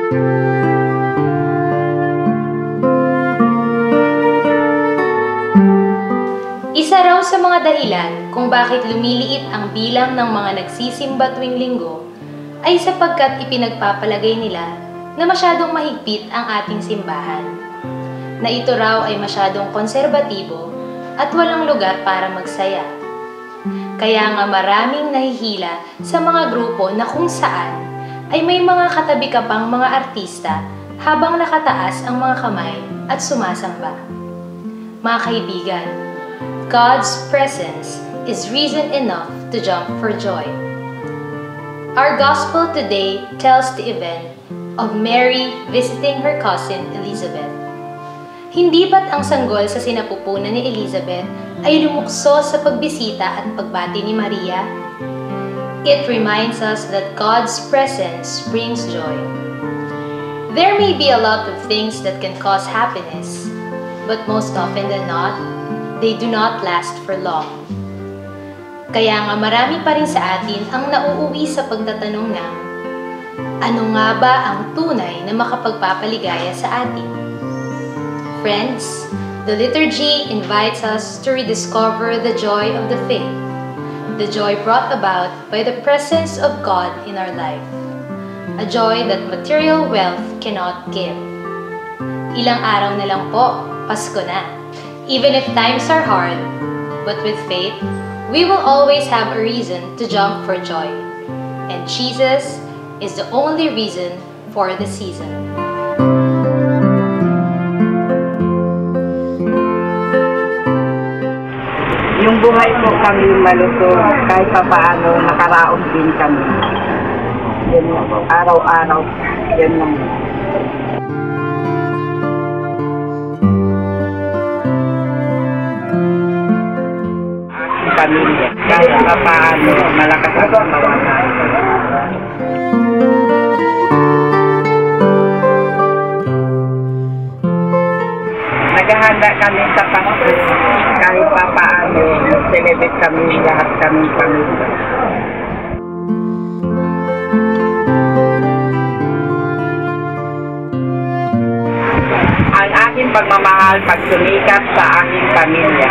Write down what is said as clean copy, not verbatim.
Isa raw sa mga dahilan kung bakit lumiliit ang bilang ng mga nagsisimba tuwing linggo ay sapagkat ipinagpapalagay nila na masyadong mahigpit ang ating simbahan, na ito raw ay masyadong konserbatibo at walang lugar para magsaya. Kaya nga maraming nahihila sa mga grupo na kung saan ay may mga katabi ka pang mga artista habang nakataas ang mga kamay at sumasamba. Mga kaibigan, God's presence is reason enough to jump for joy. Our gospel today tells the event of Mary visiting her cousin Elizabeth. Hindi ba't ang sanggol sa sinapupunan ni Elizabeth ay lumukso sa pagbisita at pagbati ni Maria? It reminds us that God's presence brings joy. There may be a lot of things that can cause happiness, but most often than not, they do not last for long. Kaya nga marami pa rin sa atin ang nauuwi sa pagtatanong na, ano nga ba ang tunay na makapagpapaligaya sa atin? Friends, the liturgy invites us to rediscover the joy of the faith, the joy brought about by the presence of God in our life, a joy that material wealth cannot give. Ilang araw na lang po, Pasko na. Even if times are hard, but with faith, we will always have a reason to jump for joy. And Jesus is the only reason for the season. Yung buhay po kami malusog, kahit pa paano nakaraos din kami. Yan lang, araw-araw, yan lang. Pamilya, kahit pa paano malakas ang pamawalan. Naghahanda kami sa Pasko, kahit pa paano celebrate kami lahat kami pamilya. Ang aking pagmamahal pagsumikat sa aking pamilya.